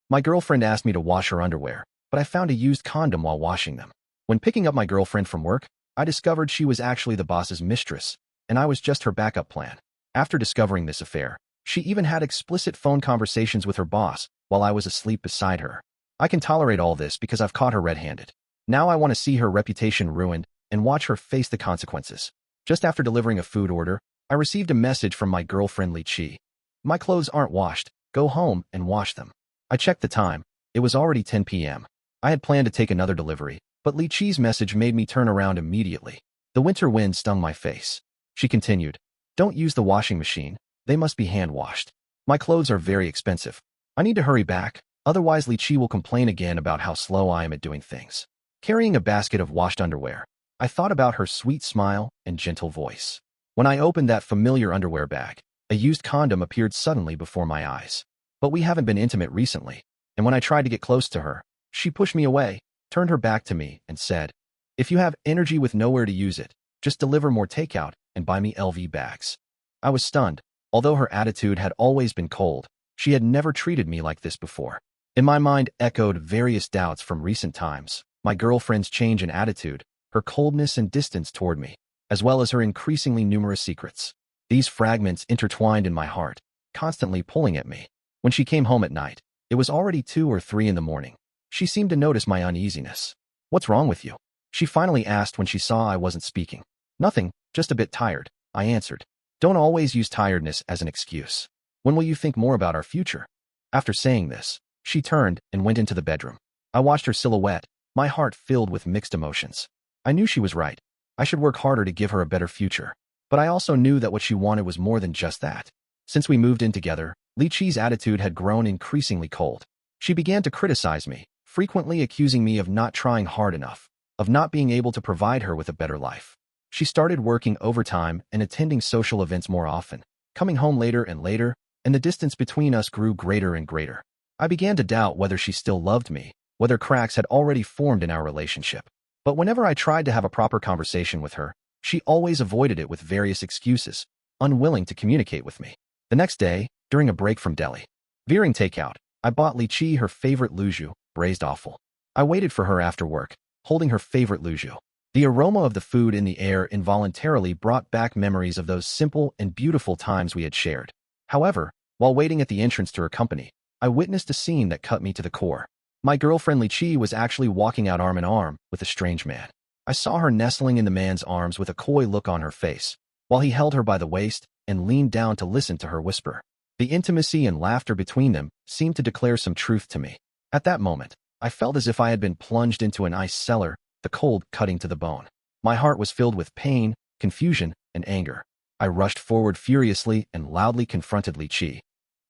My girlfriend asked me to wash her underwear, but I found a used condom while washing them. When picking up my girlfriend from work, I discovered she was actually the boss's mistress, and I was just her backup plan. After discovering this affair, she even had explicit phone conversations with her boss while I was asleep beside her. I can tolerate all this because I've caught her red-handed. Now I want to see her reputation ruined and watch her face the consequences. Just after delivering a food order, I received a message from my girlfriend Li Chi. My clothes aren't washed. Go home and wash them. I checked the time. It was already 10 p.m. I had planned to take another delivery, but Li Chi's message made me turn around immediately. The winter wind stung my face. She continued, "Don't use the washing machine. They must be hand-washed. My clothes are very expensive. I need to hurry back, otherwise Li Chi will complain again about how slow I am at doing things." Carrying a basket of washed underwear, I thought about her sweet smile and gentle voice. When I opened that familiar underwear bag, a used condom appeared suddenly before my eyes. But we haven't been intimate recently, and when I tried to get close to her, she pushed me away, turned her back to me, and said, "If you have energy with nowhere to use it, just deliver more takeout and buy me LV bags." I was stunned. Although her attitude had always been cold, she had never treated me like this before. In my mind echoed various doubts from recent times, my girlfriend's change in attitude, her coldness and distance toward me, as well as her increasingly numerous secrets. These fragments intertwined in my heart, constantly pulling at me. When she came home at night, it was already 2 or 3 in the morning. She seemed to notice my uneasiness. "What's wrong with you?" she finally asked when she saw I wasn't speaking. "Nothing, just a bit tired," I answered. "Don't always use tiredness as an excuse. When will you think more about our future?" After saying this, she turned and went into the bedroom. I watched her silhouette, my heart filled with mixed emotions. I knew she was right. I should work harder to give her a better future. But I also knew that what she wanted was more than just that. Since we moved in together, Li Chi's attitude had grown increasingly cold. She began to criticize me, frequently accusing me of not trying hard enough, of not being able to provide her with a better life. She started working overtime and attending social events more often, coming home later and later, and the distance between us grew greater and greater. I began to doubt whether she still loved me, whether cracks had already formed in our relationship. But whenever I tried to have a proper conversation with her, she always avoided it with various excuses, unwilling to communicate with me. The next day, during a break from deli, veering takeout, I bought Li Chi her favorite luju, braised offal. I waited for her after work, holding her favorite luju. The aroma of the food in the air involuntarily brought back memories of those simple and beautiful times we had shared. However, while waiting at the entrance to her company, I witnessed a scene that cut me to the core. My girlfriend Li Chi was actually walking out arm in arm with a strange man. I saw her nestling in the man's arms with a coy look on her face, while he held her by the waist and leaned down to listen to her whisper. The intimacy and laughter between them seemed to declare some truth to me. At that moment, I felt as if I had been plunged into an ice cellar, the cold cutting to the bone. My heart was filled with pain, confusion, and anger. I rushed forward furiously and loudly confronted Li Chi.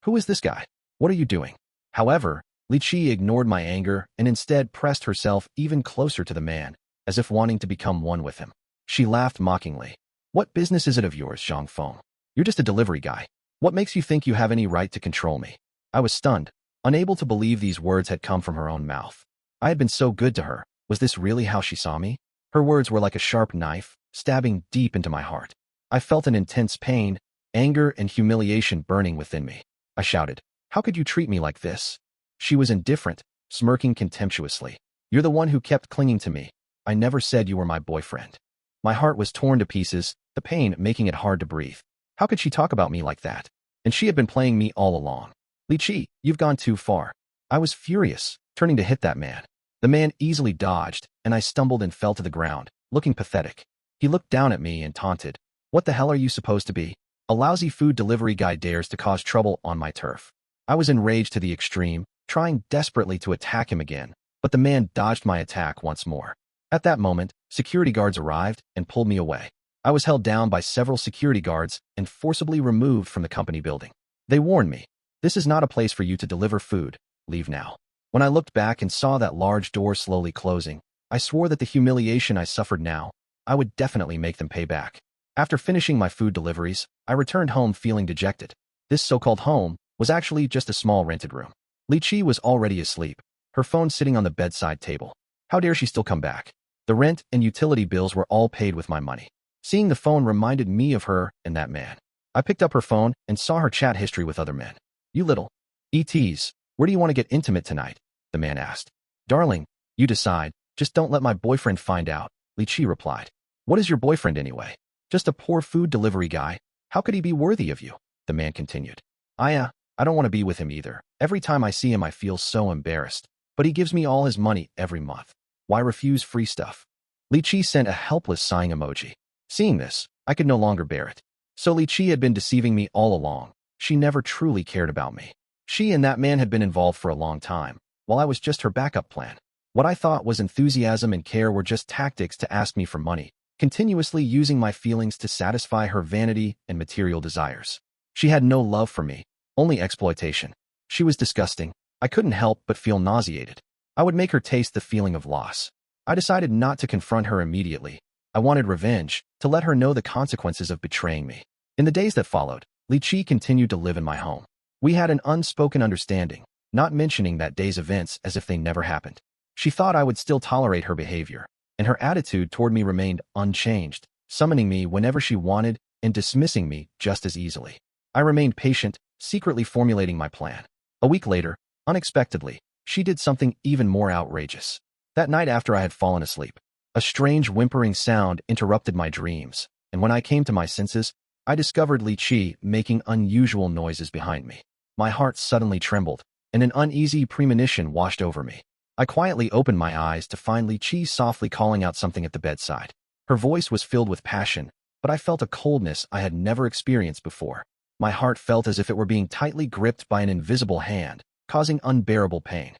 "Who is this guy? What are you doing?" However, Li Chi ignored my anger and instead pressed herself even closer to the man, as if wanting to become one with him. She laughed mockingly. "What business is it of yours, Zhang Feng? You're just a delivery guy. What makes you think you have any right to control me?" I was stunned, unable to believe these words had come from her own mouth. I had been so good to her. Was this really how she saw me? Her words were like a sharp knife, stabbing deep into my heart. I felt an intense pain, anger, and humiliation burning within me. I shouted, "How could you treat me like this?" She was indifferent, smirking contemptuously. "You're the one who kept clinging to me. I never said you were my boyfriend." My heart was torn to pieces, the pain making it hard to breathe. How could she talk about me like that? And she had been playing me all along. "Li Chi, you've gone too far." I was furious, turning to hit that man. The man easily dodged, and I stumbled and fell to the ground, looking pathetic. He looked down at me and taunted. "What the hell are you supposed to be? A lousy food delivery guy dares to cause trouble on my turf." I was enraged to the extreme, trying desperately to attack him again, but the man dodged my attack once more. At that moment, security guards arrived and pulled me away. I was held down by several security guards and forcibly removed from the company building. They warned me, "This is not a place for you to deliver food. Leave now." When I looked back and saw that large door slowly closing, I swore that the humiliation I suffered now, I would definitely make them pay back. After finishing my food deliveries, I returned home feeling dejected. This so-called home was actually just a small rented room. Li Chi was already asleep, her phone sitting on the bedside table. How dare she still come back? The rent and utility bills were all paid with my money. Seeing the phone reminded me of her and that man. I picked up her phone and saw her chat history with other men. "You little ETs, Where do you want to get intimate tonight? The man asked. Darling, you decide. Just don't let my boyfriend find out, Li Qi replied. What is your boyfriend anyway? Just a poor food delivery guy. How could he be worthy of you? The man continued. I don't want to be with him either. Every time I see him, I feel so embarrassed. But he gives me all his money every month. Why refuse free stuff? Li Qi sent a helpless sighing emoji. Seeing this, I could no longer bear it. So Li Qi had been deceiving me all along. She never truly cared about me. She and that man had been involved for a long time, while I was just her backup plan. What I thought was enthusiasm and care were just tactics to ask me for money, continuously using my feelings to satisfy her vanity and material desires. She had no love for me, only exploitation. She was disgusting. I couldn't help but feel nauseated. I would make her taste the feeling of loss. I decided not to confront her immediately. I wanted revenge, to let her know the consequences of betraying me. In the days that followed, Li Qi continued to live in my home. We had an unspoken understanding, not mentioning that day's events as if they never happened. She thought I would still tolerate her behavior, and her attitude toward me remained unchanged, summoning me whenever she wanted and dismissing me just as easily. I remained patient, secretly formulating my plan. A week later, unexpectedly, she did something even more outrageous. That night after I had fallen asleep, a strange whimpering sound interrupted my dreams, and when I came to my senses, I discovered Li Qi making unusual noises behind me. My heart suddenly trembled, and an uneasy premonition washed over me. I quietly opened my eyes to find Li Qi softly calling out something at the bedside. Her voice was filled with passion, but I felt a coldness I had never experienced before. My heart felt as if it were being tightly gripped by an invisible hand, causing unbearable pain.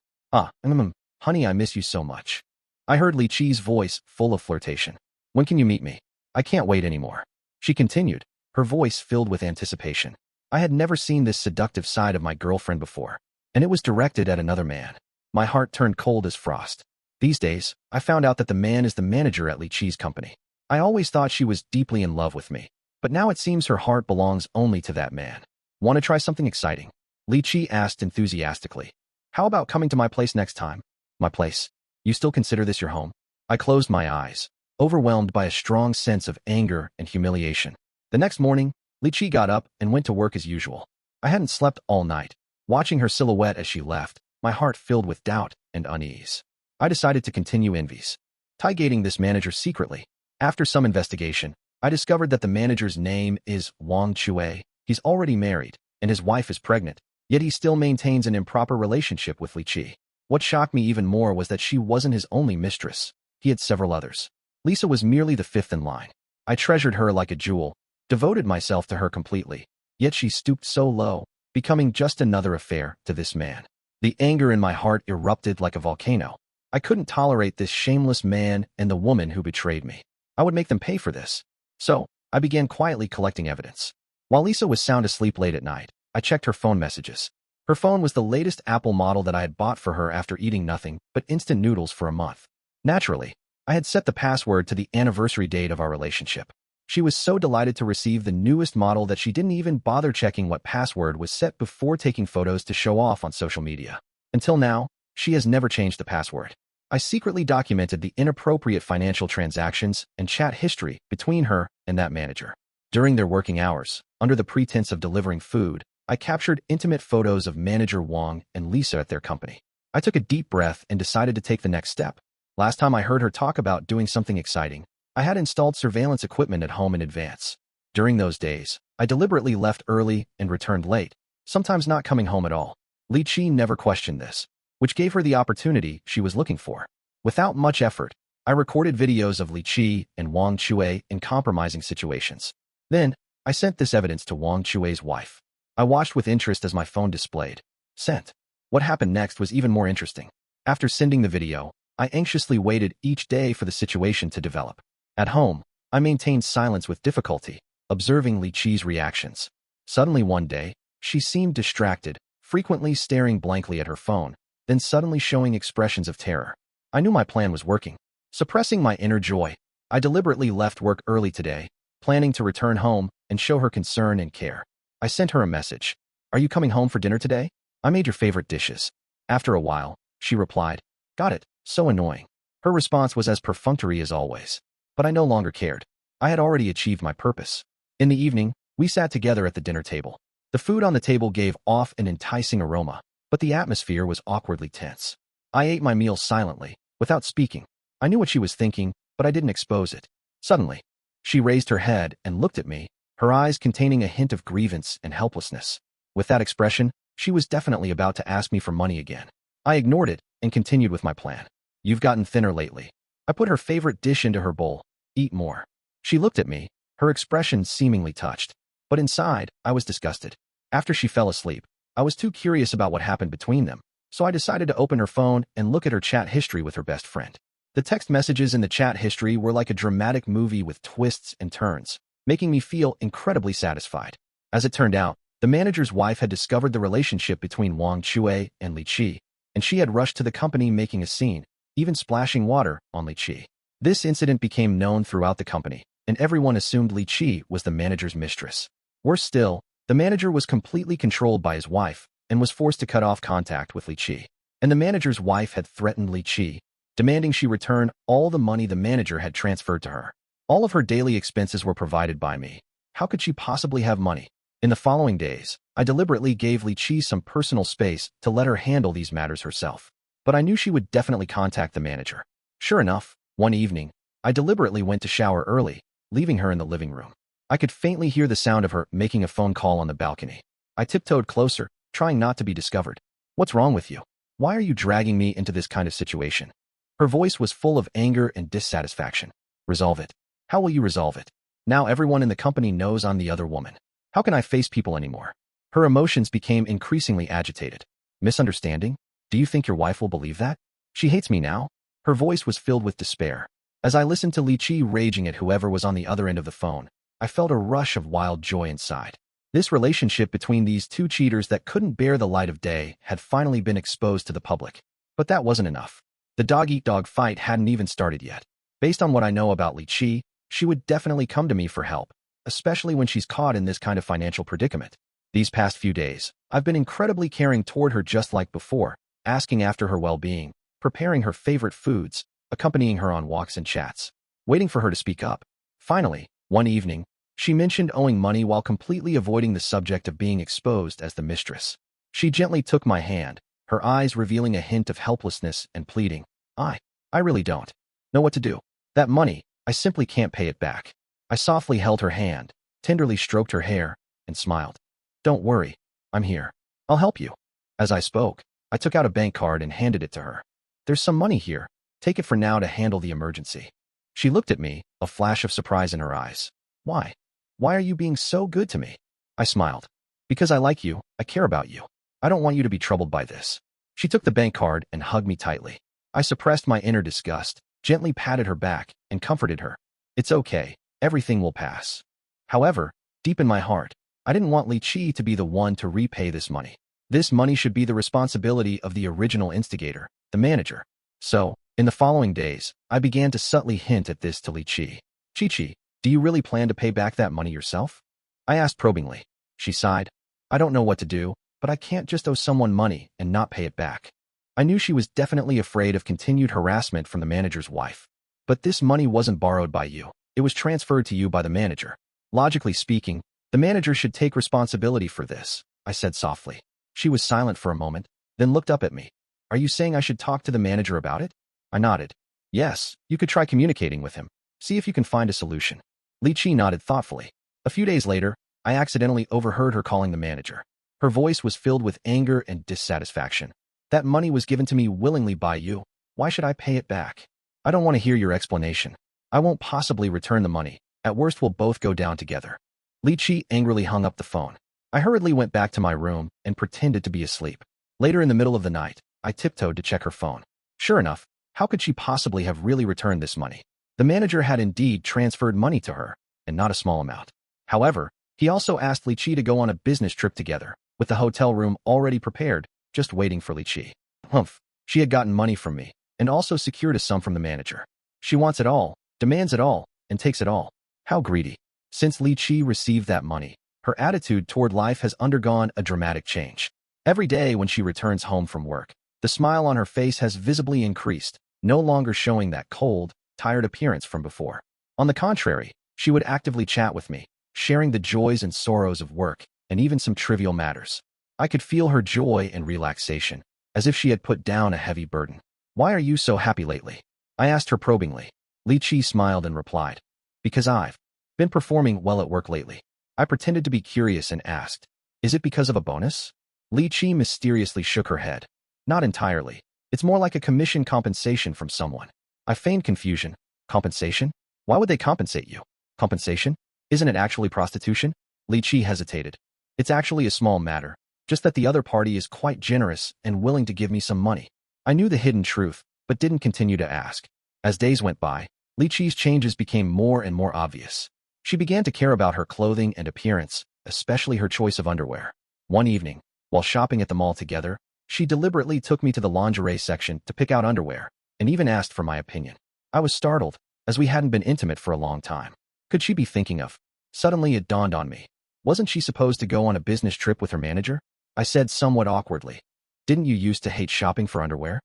Honey, I miss you so much. I heard Li Qi's voice, full of flirtation. When can you meet me? I can't wait anymore. She continued, her voice filled with anticipation. I had never seen this seductive side of my girlfriend before, and it was directed at another man. My heart turned cold as frost. These days, I found out that the man is the manager at Li Qi's company. I always thought she was deeply in love with me, but now it seems her heart belongs only to that man. Want to try something exciting? Li Qi asked enthusiastically. How about coming to my place next time? My place? You still consider this your home? I closed my eyes, overwhelmed by a strong sense of anger and humiliation. The next morning, Li Qi got up and went to work as usual. I hadn't slept all night. Watching her silhouette as she left, my heart filled with doubt and unease. I decided to continue investigating this manager secretly. After some investigation, I discovered that the manager's name is Wang Chue. He's already married, and his wife is pregnant, yet he still maintains an improper relationship with Li Qi. What shocked me even more was that she wasn't his only mistress. He had several others. Lisa was merely the fifth in line. I treasured her like a jewel, devoted myself to her completely, yet she stooped so low, becoming just another affair to this man. The anger in my heart erupted like a volcano. I couldn't tolerate this shameless man and the woman who betrayed me. I would make them pay for this. So, I began quietly collecting evidence. While Lisa was sound asleep late at night, I checked her phone messages. Her phone was the latest Apple model that I had bought for her after eating nothing but instant noodles for a month. Naturally, I had set the password to the anniversary date of our relationship. She was so delighted to receive the newest model that she didn't even bother checking what password was set before taking photos to show off on social media. Until now, she has never changed the password. I secretly documented the inappropriate financial transactions and chat history between her and that manager. During their working hours, under the pretense of delivering food, I captured intimate photos of manager Wang and Lisa at their company. I took a deep breath and decided to take the next step. Last time I heard her talk about doing something exciting, I had installed surveillance equipment at home in advance. During those days, I deliberately left early and returned late, sometimes not coming home at all. Li Qi never questioned this, which gave her the opportunity she was looking for. Without much effort, I recorded videos of Li Qi and Wang Chue in compromising situations. Then, I sent this evidence to Wang Chue's wife. I watched with interest as my phone displayed. Sent. What happened next was even more interesting. After sending the video, I anxiously waited each day for the situation to develop. At home, I maintained silence with difficulty, observing Li Qi's reactions. Suddenly one day, she seemed distracted, frequently staring blankly at her phone, then suddenly showing expressions of terror. I knew my plan was working. Suppressing my inner joy, I deliberately left work early today, planning to return home and show her concern and care. I sent her a message. Are you coming home for dinner today? I made your favorite dishes. After a while, she replied, Got it, so annoying. Her response was as perfunctory as always. But I no longer cared. I had already achieved my purpose. In the evening, we sat together at the dinner table. The food on the table gave off an enticing aroma, but the atmosphere was awkwardly tense. I ate my meal silently, without speaking. I knew what she was thinking, but I didn't expose it. Suddenly, she raised her head and looked at me, her eyes containing a hint of grievance and helplessness. With that expression, she was definitely about to ask me for money again. I ignored it and continued with my plan. You've gotten thinner lately. I put her favorite dish into her bowl. Eat more. She looked at me, her expression seemingly touched. But inside, I was disgusted. After she fell asleep, I was too curious about what happened between them, so I decided to open her phone and look at her chat history with her best friend. The text messages in the chat history were like a dramatic movie with twists and turns, making me feel incredibly satisfied. As it turned out, the manager's wife had discovered the relationship between Wang Chui and Li Qi, and she had rushed to the company making a scene, even splashing water on Li Qi. This incident became known throughout the company, and everyone assumed Li Qi was the manager's mistress. Worse still, the manager was completely controlled by his wife and was forced to cut off contact with Li Qi. And the manager's wife had threatened Li Qi, demanding she return all the money the manager had transferred to her. All of her daily expenses were provided by me. How could she possibly have money? In the following days, I deliberately gave Li Qi some personal space to let her handle these matters herself. But I knew she would definitely contact the manager. Sure enough, one evening, I deliberately went to shower early, leaving her in the living room. I could faintly hear the sound of her making a phone call on the balcony. I tiptoed closer, trying not to be discovered. What's wrong with you? Why are you dragging me into this kind of situation? Her voice was full of anger and dissatisfaction. Resolve it. How will you resolve it? Now everyone in the company knows I'm the other woman. How can I face people anymore? Her emotions became increasingly agitated. Misunderstanding? Do you think your wife will believe that? She hates me now? Her voice was filled with despair. As I listened to Li Qi raging at whoever was on the other end of the phone, I felt a rush of wild joy inside. This relationship between these two cheaters that couldn't bear the light of day had finally been exposed to the public. But that wasn't enough. The dog-eat-dog fight hadn't even started yet. Based on what I know about Li Qi, she would definitely come to me for help, especially when she's caught in this kind of financial predicament. These past few days, I've been incredibly caring toward her just like before, asking after her well-being, preparing her favorite foods, accompanying her on walks and chats, waiting for her to speak up. Finally, one evening, she mentioned owing money while completely avoiding the subject of being exposed as the mistress. She gently took my hand, her eyes revealing a hint of helplessness and pleading. I really don't know what to do. That money, I simply can't pay it back. I softly held her hand, tenderly stroked her hair, and smiled. Don't worry, I'm here. I'll help you. As I spoke, I took out a bank card and handed it to her. There's some money here. Take it for now to handle the emergency. She looked at me, a flash of surprise in her eyes. Why? Why are you being so good to me? I smiled. Because I like you, I care about you. I don't want you to be troubled by this. She took the bank card and hugged me tightly. I suppressed my inner disgust, gently patted her back, and comforted her. It's okay, everything will pass. However, deep in my heart, I didn't want Li Qi to be the one to repay this money. This money should be the responsibility of the original instigator, the manager. So, in the following days, I began to subtly hint at this to Li Qi. Qi, do you really plan to pay back that money yourself? I asked probingly. She sighed. I don't know what to do, but I can't just owe someone money and not pay it back. I knew she was definitely afraid of continued harassment from the manager's wife. But this money wasn't borrowed by you. It was transferred to you by the manager. Logically speaking, the manager should take responsibility for this, I said softly. She was silent for a moment, then looked up at me. Are you saying I should talk to the manager about it? I nodded. Yes, you could try communicating with him. See if you can find a solution. Li Qi nodded thoughtfully. A few days later, I accidentally overheard her calling the manager. Her voice was filled with anger and dissatisfaction. That money was given to me willingly by you. Why should I pay it back? I don't want to hear your explanation. I won't possibly return the money. At worst, we'll both go down together. Li Qi angrily hung up the phone. I hurriedly went back to my room and pretended to be asleep. Later in the middle of the night, I tiptoed to check her phone. Sure enough, how could she possibly have really returned this money? The manager had indeed transferred money to her, and not a small amount. However, he also asked Li Qi to go on a business trip together, with the hotel room already prepared, just waiting for Li Qi. Humph, she had gotten money from me, and also secured a sum from the manager. She wants it all, demands it all, and takes it all. How greedy. Since Li Qi received that money, her attitude toward life has undergone a dramatic change. Every day when she returns home from work, the smile on her face has visibly increased, no longer showing that cold, tired appearance from before. On the contrary, she would actively chat with me, sharing the joys and sorrows of work, and even some trivial matters. I could feel her joy and relaxation, as if she had put down a heavy burden. "Why are you so happy lately?" I asked her probingly. Li Qi smiled and replied, "Because I've been performing well at work lately." I pretended to be curious and asked, "Is it because of a bonus?" Li Qi mysteriously shook her head. "Not entirely. It's more like a commission compensation from someone." I feigned confusion. "Compensation? Why would they compensate you?" "Compensation? Isn't it actually prostitution?" Li Qi hesitated. "It's actually a small matter, just that the other party is quite generous and willing to give me some money." I knew the hidden truth, but didn't continue to ask. As days went by, Li Qi's changes became more and more obvious. She began to care about her clothing and appearance, especially her choice of underwear. One evening, while shopping at the mall together, she deliberately took me to the lingerie section to pick out underwear, and even asked for my opinion. I was startled, as we hadn't been intimate for a long time. Could she be thinking of? Suddenly it dawned on me. Wasn't she supposed to go on a business trip with her manager? I said somewhat awkwardly. "Didn't you used to hate shopping for underwear?"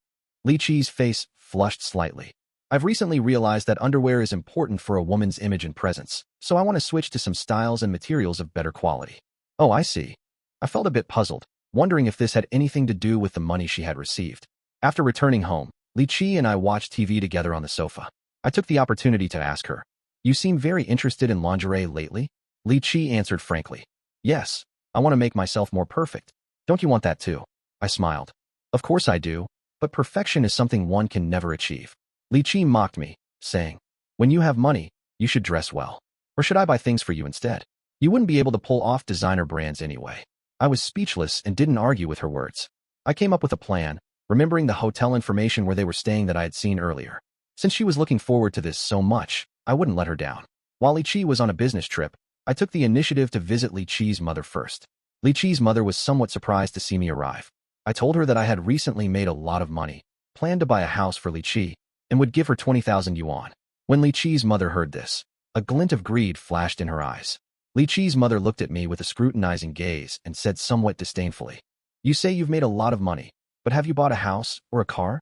Li Qi's face flushed slightly. "I've recently realized that underwear is important for a woman's image and presence, so I want to switch to some styles and materials of better quality." "Oh, I see." I felt a bit puzzled, wondering if this had anything to do with the money she had received. After returning home, Li Qi and I watched TV together on the sofa. I took the opportunity to ask her, "You seem very interested in lingerie lately?" Li Qi answered frankly, "Yes, I want to make myself more perfect. Don't you want that too?" I smiled. "Of course I do, but perfection is something one can never achieve." Li Qi mocked me, saying, "When you have money, you should dress well. Or should I buy things for you instead? You wouldn't be able to pull off designer brands anyway." I was speechless and didn't argue with her words. I came up with a plan, remembering the hotel information where they were staying that I had seen earlier. Since she was looking forward to this so much, I wouldn't let her down. While Li Qi was on a business trip, I took the initiative to visit Li Qi's mother first. Li Qi's mother was somewhat surprised to see me arrive. I told her that I had recently made a lot of money, planned to buy a house for Li Qi, and would give her 20,000 yuan. When Li Qi's mother heard this, a glint of greed flashed in her eyes. Li Qi's mother looked at me with a scrutinizing gaze and said somewhat disdainfully, "You say you've made a lot of money, but have you bought a house or a car?"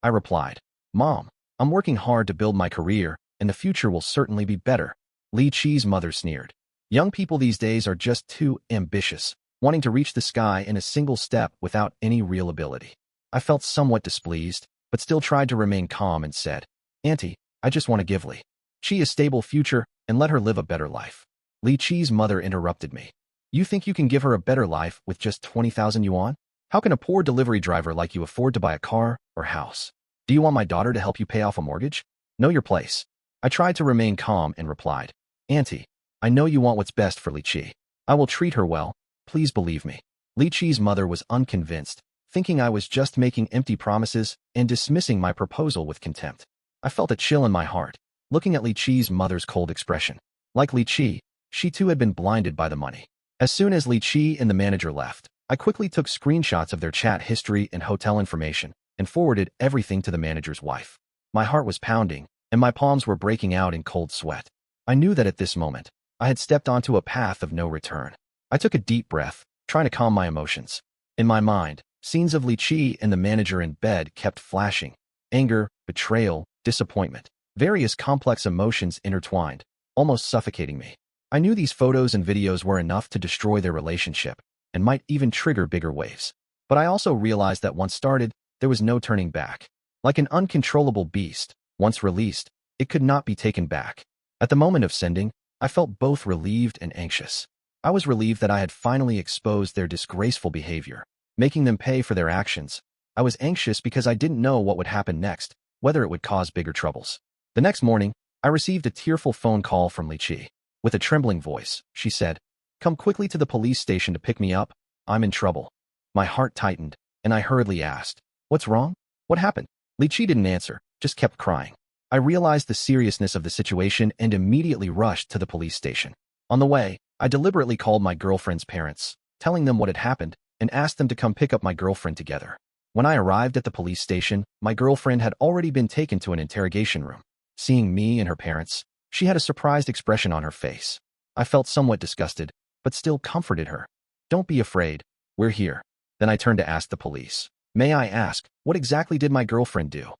I replied, "Mom, I'm working hard to build my career, and the future will certainly be better." Li Qi's mother sneered. "Young people these days are just too ambitious, wanting to reach the sky in a single step without any real ability." I felt somewhat displeased, but still tried to remain calm and said, "Auntie, I just want to give Li Qi a stable future and let her live a better life." Li Qi's mother interrupted me. "You think you can give her a better life with just 20,000 yuan? How can a poor delivery driver like you afford to buy a car or house? Do you want my daughter to help you pay off a mortgage? Know your place." I tried to remain calm and replied, "Auntie, I know you want what's best for Li Qi. I will treat her well. Please believe me." Li Qi's mother was unconvinced, thinking I was just making empty promises and dismissing my proposal with contempt. I felt a chill in my heart, looking at Li Qi's mother's cold expression. Like Li Qi, she too had been blinded by the money. As soon as Li Qi and the manager left, I quickly took screenshots of their chat history and hotel information and forwarded everything to the manager's wife. My heart was pounding, and my palms were breaking out in cold sweat. I knew that at this moment, I had stepped onto a path of no return. I took a deep breath, trying to calm my emotions. In my mind, scenes of Li Qi and the manager in bed kept flashing. Anger, betrayal, disappointment. Various complex emotions intertwined, almost suffocating me. I knew these photos and videos were enough to destroy their relationship, and might even trigger bigger waves. But I also realized that once started, there was no turning back. Like an uncontrollable beast, once released, it could not be taken back. At the moment of sending, I felt both relieved and anxious. I was relieved that I had finally exposed their disgraceful behavior, making them pay for their actions. I was anxious because I didn't know what would happen next, whether it would cause bigger troubles. The next morning, I received a tearful phone call from Li Qi. With a trembling voice, she said, "Come quickly to the police station to pick me up. I'm in trouble." My heart tightened, and I hurriedly asked, "What's wrong? What happened?" Li Qi didn't answer, just kept crying. I realized the seriousness of the situation and immediately rushed to the police station. On the way, I deliberately called my girlfriend's parents, telling them what had happened, and asked them to come pick up my girlfriend together. When I arrived at the police station, my girlfriend had already been taken to an interrogation room. Seeing me and her parents, she had a surprised expression on her face. I felt somewhat disgusted, but still comforted her. "Don't be afraid, we're here." Then I turned to ask the police, "May I ask, what exactly did my girlfriend do?"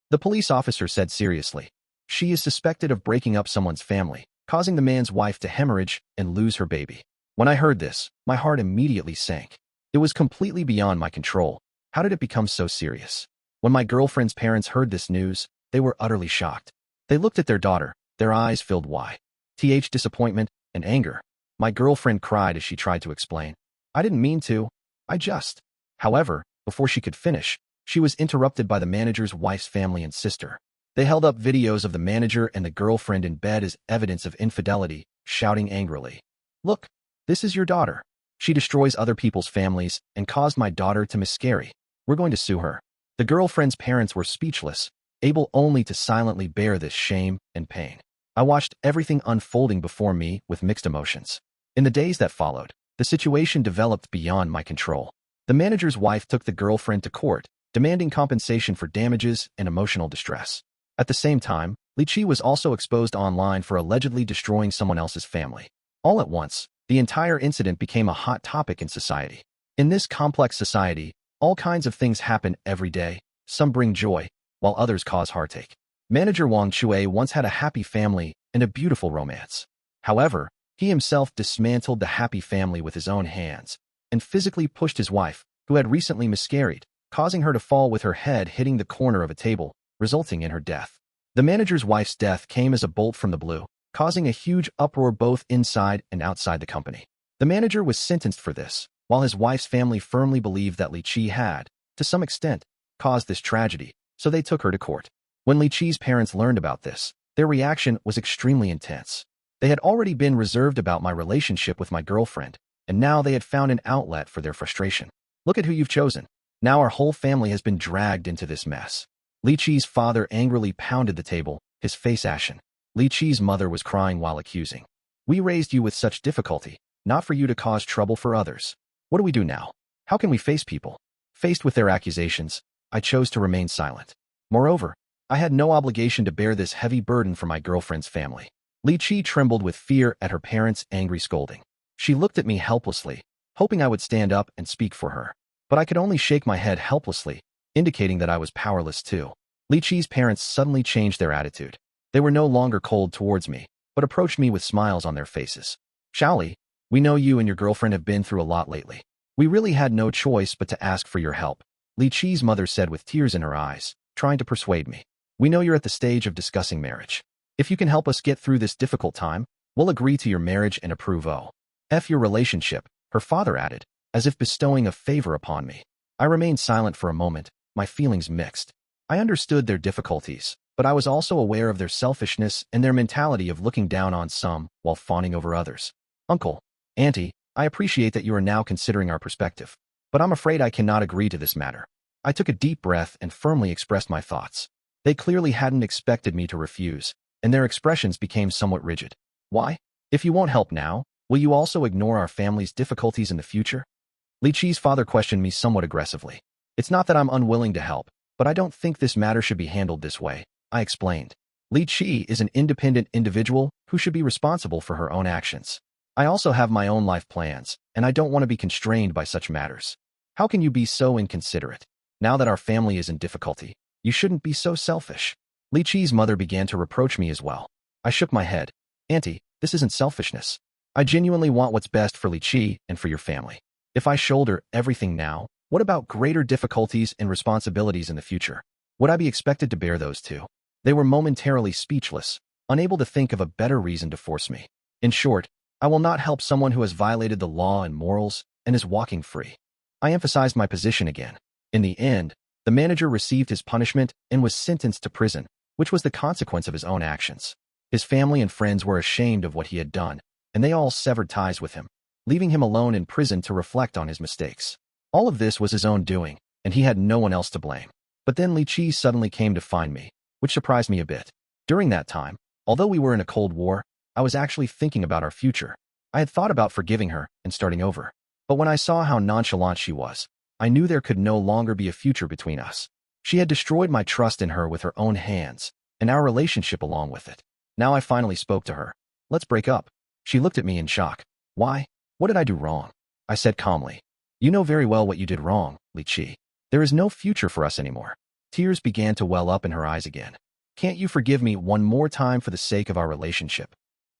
The police officer said seriously, "She is suspected of breaking up someone's family, causing the man's wife to hemorrhage and lose her baby." When I heard this, my heart immediately sank. It was completely beyond my control. How did it become so serious? When my girlfriend's parents heard this news, they were utterly shocked. They looked at their daughter, their eyes filled with disappointment and anger. My girlfriend cried as she tried to explain. I didn't mean to. I just. However, before she could finish, she was interrupted by the manager's wife's family and sister. They held up videos of the manager and the girlfriend in bed as evidence of infidelity, shouting angrily, "Look, this is your daughter. She destroys other people's families and caused my daughter to miscarry. We're going to sue her." The girlfriend's parents were speechless, able only to silently bear this shame and pain. I watched everything unfolding before me with mixed emotions. In the days that followed, the situation developed beyond my control. The manager's wife took the girlfriend to court, demanding compensation for damages and emotional distress. At the same time, Li Qi was also exposed online for allegedly destroying someone else's family. All at once, the entire incident became a hot topic in society. In this complex society, all kinds of things happen every day. Some bring joy, while others cause heartache. Manager Wang Shui once had a happy family and a beautiful romance. However, he himself dismantled the happy family with his own hands and physically pushed his wife, who had recently miscarried, causing her to fall with her head hitting the corner of a table, resulting in her death. The manager's wife's death came as a bolt from the blue, causing a huge uproar both inside and outside the company. The manager was sentenced for this, while his wife's family firmly believed that Li Qi had, to some extent, caused this tragedy, so they took her to court. When Li Qi's parents learned about this, their reaction was extremely intense. They had already been reserved about my relationship with my girlfriend, and now they had found an outlet for their frustration. Look at who you've chosen. Now our whole family has been dragged into this mess. Li Qi's father angrily pounded the table, his face ashen. Li Qi's mother was crying while accusing. We raised you with such difficulty, not for you to cause trouble for others. What do we do now? How can we face people? Faced with their accusations, I chose to remain silent. Moreover, I had no obligation to bear this heavy burden for my girlfriend's family. Li Qi trembled with fear at her parents' angry scolding. She looked at me helplessly, hoping I would stand up and speak for her. But I could only shake my head helplessly, indicating that I was powerless too. Li Qi's parents suddenly changed their attitude. They were no longer cold towards me, but approached me with smiles on their faces. Xiaoli, we know you and your girlfriend have been through a lot lately. We really had no choice but to ask for your help, Li Qi's mother said with tears in her eyes, trying to persuade me. We know you're at the stage of discussing marriage. If you can help us get through this difficult time, we'll agree to your marriage and approve your relationship, her father added, as if bestowing a favor upon me. I remained silent for a moment, my feelings mixed. I understood their difficulties, but I was also aware of their selfishness and their mentality of looking down on some while fawning over others. Uncle, Auntie, I appreciate that you are now considering our perspective, but I'm afraid I cannot agree to this matter. I took a deep breath and firmly expressed my thoughts. They clearly hadn't expected me to refuse, and their expressions became somewhat rigid. Why? If you won't help now, will you also ignore our family's difficulties in the future? Li Qi's father questioned me somewhat aggressively. It's not that I'm unwilling to help, but I don't think this matter should be handled this way, I explained. Li Qi is an independent individual who should be responsible for her own actions. I also have my own life plans, and I don't want to be constrained by such matters. How can you be so inconsiderate? Now that our family is in difficulty, you shouldn't be so selfish. Li Qi's mother began to reproach me as well. I shook my head. Auntie, this isn't selfishness. I genuinely want what's best for Li Qi and for your family. If I shoulder everything now, what about greater difficulties and responsibilities in the future? Would I be expected to bear those too? They were momentarily speechless, unable to think of a better reason to force me. In short, I will not help someone who has violated the law and morals and is walking free. I emphasized my position again. In the end, the manager received his punishment and was sentenced to prison, which was the consequence of his own actions. His family and friends were ashamed of what he had done, and they all severed ties with him, leaving him alone in prison to reflect on his mistakes. All of this was his own doing, and he had no one else to blame. But then Li Qi suddenly came to find me, which surprised me a bit. During that time, although we were in a cold war, I was actually thinking about our future. I had thought about forgiving her and starting over. But when I saw how nonchalant she was, I knew there could no longer be a future between us. She had destroyed my trust in her with her own hands, and our relationship along with it. Now I finally spoke to her. Let's break up. She looked at me in shock. Why? What did I do wrong? I said calmly. You know very well what you did wrong, Li Qi. There is no future for us anymore. Tears began to well up in her eyes again. Can't you forgive me one more time for the sake of our relationship?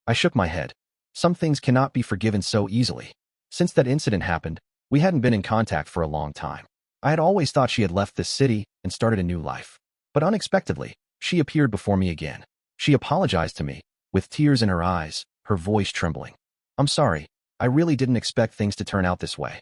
I shook my head. Some things cannot be forgiven so easily. Since that incident happened, We hadn't been in contact for a long time. I had always thought she had left this city and started a new life. But unexpectedly, she appeared before me again. She apologized to me, with tears in her eyes, her voice trembling. "I'm sorry. I really didn't expect things to turn out this way."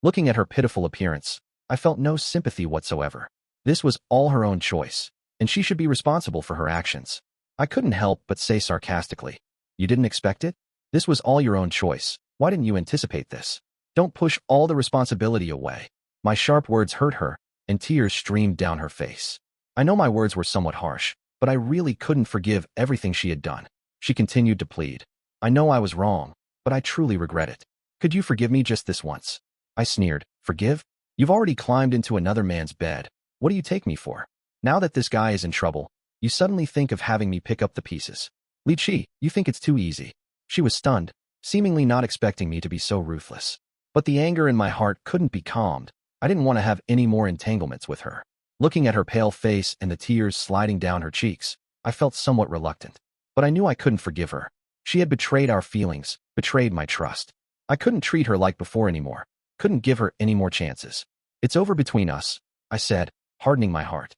Looking at her pitiful appearance, I felt no sympathy whatsoever. This was all her own choice, and she should be responsible for her actions. I couldn't help but say sarcastically, "You didn't expect it? This was all your own choice. Why didn't you anticipate this? Don't push all the responsibility away." My sharp words hurt her, and tears streamed down her face. I know my words were somewhat harsh, but I really couldn't forgive everything she had done. She continued to plead. "I know I was wrong, but I truly regret it. Could you forgive me just this once?" I sneered. "Forgive? You've already climbed into another man's bed. What do you take me for? Now that this guy is in trouble, you suddenly think of having me pick up the pieces. Li Qi, you think it's too easy." She was stunned, seemingly not expecting me to be so ruthless. But the anger in my heart couldn't be calmed. I didn't want to have any more entanglements with her. Looking at her pale face and the tears sliding down her cheeks, I felt somewhat reluctant. But I knew I couldn't forgive her. She had betrayed our feelings, betrayed my trust. I couldn't treat her like before anymore. Couldn't give her any more chances. "It's over between us," I said, hardening my heart.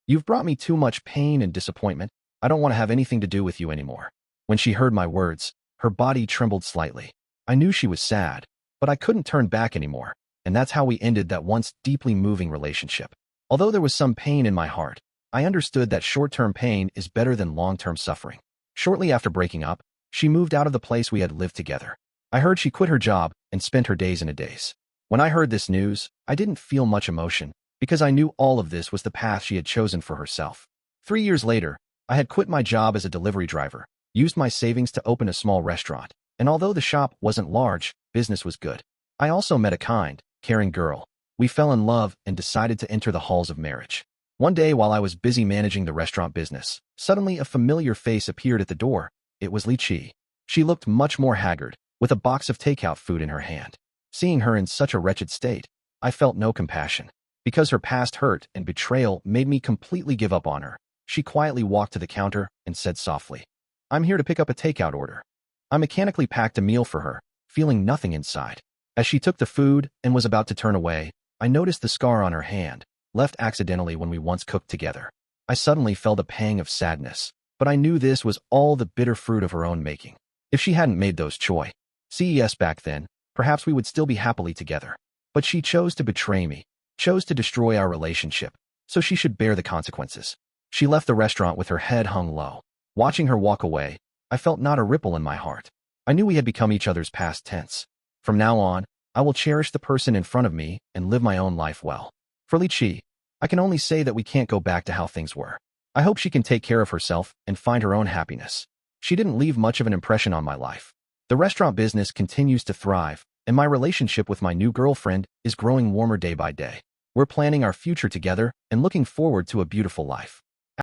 "You've brought me too much pain and disappointment. I don't want to have anything to do with you anymore." When she heard my words, her body trembled slightly. I knew she was sad, but I couldn't turn back anymore, and that's how we ended that once deeply moving relationship. Although there was some pain in my heart, I understood that short-term pain is better than long-term suffering. Shortly after breaking up, she moved out of the place we had lived together. I heard she quit her job and spent her days in a daze. When I heard this news, I didn't feel much emotion, because I knew all of this was the path she had chosen for herself. 3 years later, I had quit my job as a delivery driver, used my savings to open a small restaurant, and although the shop wasn't large, business was good. I also met a kind, caring girl. We fell in love and decided to enter the halls of marriage. One day while I was busy managing the restaurant business, suddenly a familiar face appeared at the door. It was Li Qi. She looked much more haggard, with a box of takeout food in her hand. Seeing her in such a wretched state, I felt no compassion. Because her past hurt and betrayal made me completely give up on her, she quietly walked to the counter and said softly, "I'm here to pick up a takeout order." I mechanically packed a meal for her, feeling nothing inside. As she took the food and was about to turn away, I noticed the scar on her hand, left accidentally when we once cooked together. I suddenly felt a pang of sadness, but I knew this was all the bitter fruit of her own making. If she hadn't made those choices back then, perhaps we would still be happily together. But she chose to betray me, chose to destroy our relationship, so she should bear the consequences. She left the restaurant with her head hung low. Watching her walk away, I felt not a ripple in my heart. I knew we had become each other's past tense. From now on, I will cherish the person in front of me and live my own life well. For Li Qi, I can only say that we can't go back to how things were. I hope she can take care of herself and find her own happiness. She didn't leave much of an impression on my life. The restaurant business continues to thrive, and my relationship with my new girlfriend is growing warmer day by day. We're planning our future together and looking forward to a beautiful life.